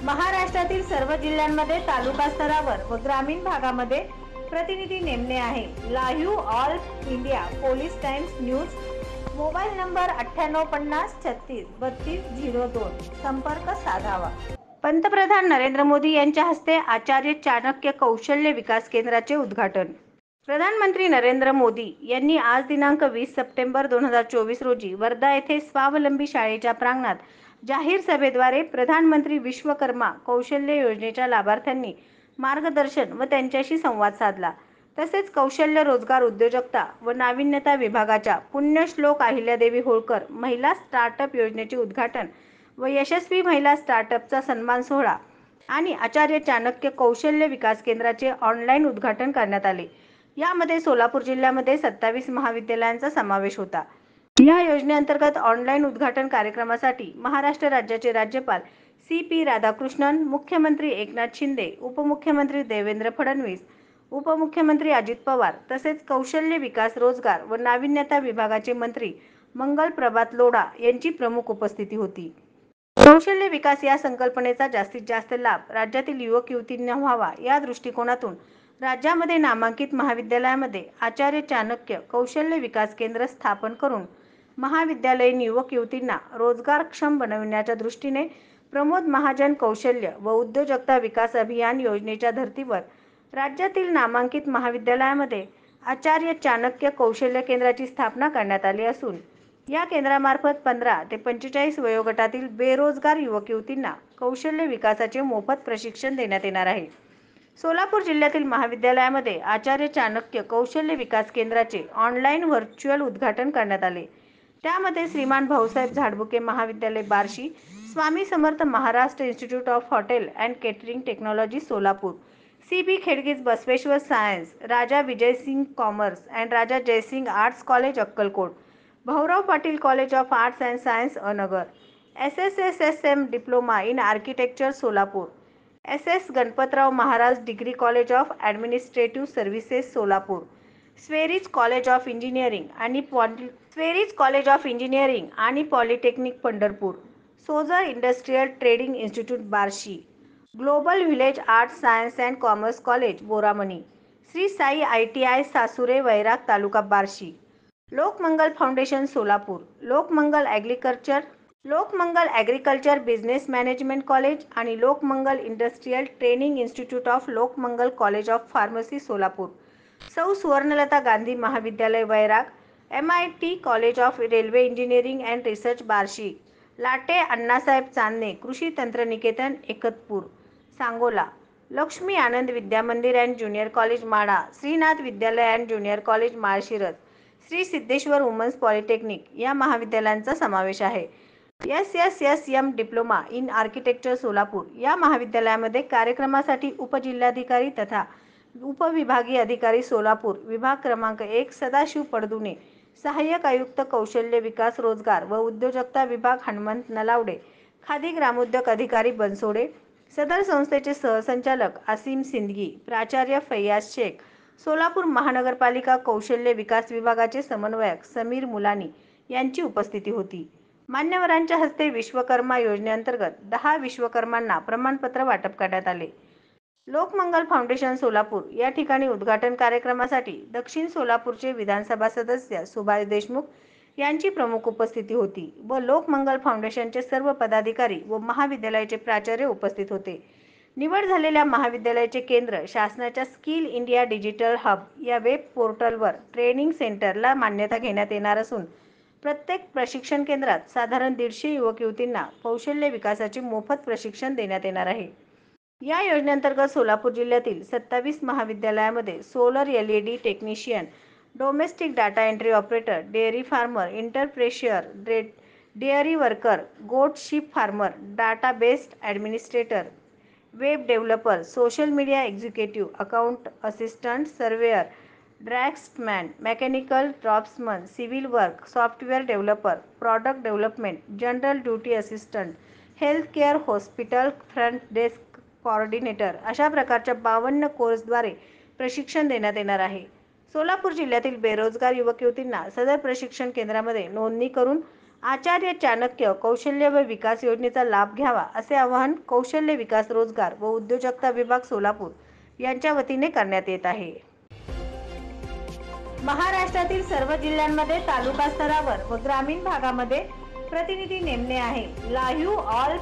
महाराष्ट्रातील सर्व जिल्ह्यांमध्ये तालुका स्तरावर व ग्रामीण भागामध्ये प्रतिनिधी नेमणे आहे। Live all India police times news, mobile number 9850363202, संपर्क साधावा। पंतप्रधान नरेंद्र मोदी यांच्या हस्ते आचार्य चाणक्य कौशल्य विकास केंद्राचे उद्घाटन। प्रधानमंत्री नरेंद्र मोदी यांनी आज दिनांक 20 सप्टेंबर 2024 रोजी वर्धा येथे स्वावलंबी शाळेच्या प्रांगणात जाहीर सभेद्वारे प्रधानमंत्री विश्वकर्मा कौशल्य योजनेच्या लाभार्थ्यांनी मार्गदर्शन व त्यांच्याशी संवाद साधला। तसेच कौशल्य रोजगार उद्योजकता व नाविन्यता विभागाच्या पुण्यश्लोक अहिल्यादेवी होळकर महिला स्टार्टअप योजनेचे उद्घाटन व यशस्वी महिला स्टार्टअपचा सन्मान सोहळा आणि आचार्य चाणक्य कौशल्य विकास केंद्राचे ऑनलाईन उद्घाटन करण्यात आले। यामध्ये सोलापूर जिल्ह्यामध्ये 27 महाविद्यालयांचा समावेश होता। या योजनेअंतर्गत ऑनलाईन उद्घाटन कार्यक्रमासाठी महाराष्ट्र राज्याचे राज्यपाल CP राधाकृष्णन, मुख्यमंत्री एकनाथ शिंदे, उपमुख्यमंत्री देवेंद्र फडणवीस, उपमुख्यमंत्री अजित पवार तसेच कौशल्य विकास रोजगार व नाविन्यता विभागाचे मंत्री मंगल प्रभात लोढा यांची प्रमुख उपस्थिती होती। कौशल्य विकास या संकल्पनेचा जास्तीत जास्त लाभ राज्यातील युवक युवतींना व्हावा या दृष्टिकोनातून राज्यामध्ये नामांकित महाविद्यालयामध्ये आचार्य चाणक्य कौशल्य विकास केंद्र स्थापन करून महाविद्यालयीन युवक युवतींना रोजगारक्षम बनविण्याच्या दृष्टीने प्रमोद महाजन कौशल्य व उद्योजकता विकास अभियान योजनेच्या धर्तीवर राज्यातील नामांकित महाविद्यालयामध्ये आचार्य चाणक्य कौशल्य केंद्राची स्थापना करण्यात आली असून या केंद्रामार्फत 15 ते 45 वयोगटातील बेरोजगार युवक युवतींना कौशल्य विकासाचे मोफत प्रशिक्षण देण्यात येणार आहे। सोलापूर जिल्ह्यातील महाविद्यालयामध्ये आचार्य चाणक्य कौशल्य विकास केंद्राचे ऑनलाईन व्हर्च्युअल उद्घाटन करण्यात आले। त्यामध्ये श्रीमान Bhausaheb Jhadbuke Mahavidyalaya Barshi, Swami Samarth Maharashtra institute of hotel and catering technology Solapur, CB Khedgi's Basaveshwar science, Raja Vijaysinh commerce and Raja Jaysinh arts college Akkalkot, Bhaurao Patil college of arts and science Angar, SSSM diploma in architecture Solapur, SS Ganpatrao Maharaj degree college of administrative services Solapur, SVERI's college of engineering आणि polytechnic Pandharpur, Sojar industrial trading institute Barshi, global village art science and commerce college Boramani, Shri Sai ITI Sasure Vairag taluka Barshi, Lokmangal foundation Solapur, Lokmangal agriculture business management college आणि Lokmangal industrial training institute of Lokmangal college of pharmacy Solapur, Sau Suvarnalata Gandhi Mahavidyalaya Vairag, MIT college of railway engineering and research Barshi, लाटे Annasaheb Chandane Krishi Tantraniketan Ekatpur Sangola, Lakshmi Anand Vidya Mandir and junior college Madha, Shrinath Vidyalaya and junior college Malshiras, Shri Siddheshwar women's polytechnic या महाविद्यालयांचा समावेश आहे। SSSM diploma in architecture Solapur या महाविद्यालयामध्ये कार्यक्रमासाठी उपजिल्हाधिकारी तथा उपविभागीय अधिकारी सोलापूर विभाग क्रमांक 1 सदाशिव पडदुने, सहाय्यक आयुक्त कौशल्य विकास रोजगार व उद्योजकता विभाग हनुमंत नलावडे, खादी ग्रामोद्योग अधिकारी बनसोडे, सदर संस्थेचे सहसंचालक आसिम सिंदगी, प्राचार्य फैयाज शेख, सोलापूर महानगरपालिका कौशल्य विकास विभागाचे समन्वयक समीर मुलानी यांची उपस्थिती होती। मान्यवरांच्या हस्ते विश्वकर्मा योजनेअंतर्गत 10 विश्वकर्मांना प्रमाणपत्र वाटप करण्यात आले। लोकमंगल फाउंडेशन सोलापूर या ठिकाणी उद्घाटन कार्यक्रमासाठी दक्षिण सोलापूरचे विधानसभा सदस्य सुभाष देशमुख यांची प्रमुख उपस्थिती होती व लोकमंगल फाउंडेशनचे सर्व पदाधिकारी व महाविद्यालयाचे प्राचार्य उपस्थित होते। निवड झालेल्या महाविद्यालयाचे केंद्र शासनाच्या स्किल इंडिया डिजिटल हब या वेब पोर्टलवर ट्रेनिंग सेंटरला मान्यता घेण्यात येणार असून प्रत्येक प्रशिक्षण केंद्रात साधारण 150 युवक युवतींना कौशल्य विकासाचे मोफत प्रशिक्षण देण्यात येणार आहे। या योजनेअंतर्गत सोलापूर जिल्ह्यातील 27 महाविद्यालयामध्ये solar LED technician, domestic data entry operator, dairy farmer, entrepreneur, dairy worker, goat sheep farmer, database administrator, web developer, social media executive, account assistant, surveyor, draughtsman, mechanical draughtsman, civil work, software developer, product development, general duty assistant, health care, hospital front desk coordinator अशा प्रकारच्या 52 कोर्सद्वारे प्रशिक्षण देण्यात येणार आहे। सोलापूर जिल्ह्यातील बेरोजगार युवक युवतींना सदर प्रशिक्षण केंद्रामध्ये नोंदणी करून आचार्य चाणक्य कौशल्य व विकास योजनेचा लाभ घ्यावा असे आवाहन कौशल्य विकास, रोजगार व उद्योजकता विभाग सोलापूर यांच्या वतीने करण्यात येत आहे. महाराष्ट्रातील सर्व जिल्ह्यांमध्ये तालुका स्तरावर व ग्रामीण भागामध्ये प्रतिनिधी नेमणे आहे. Live all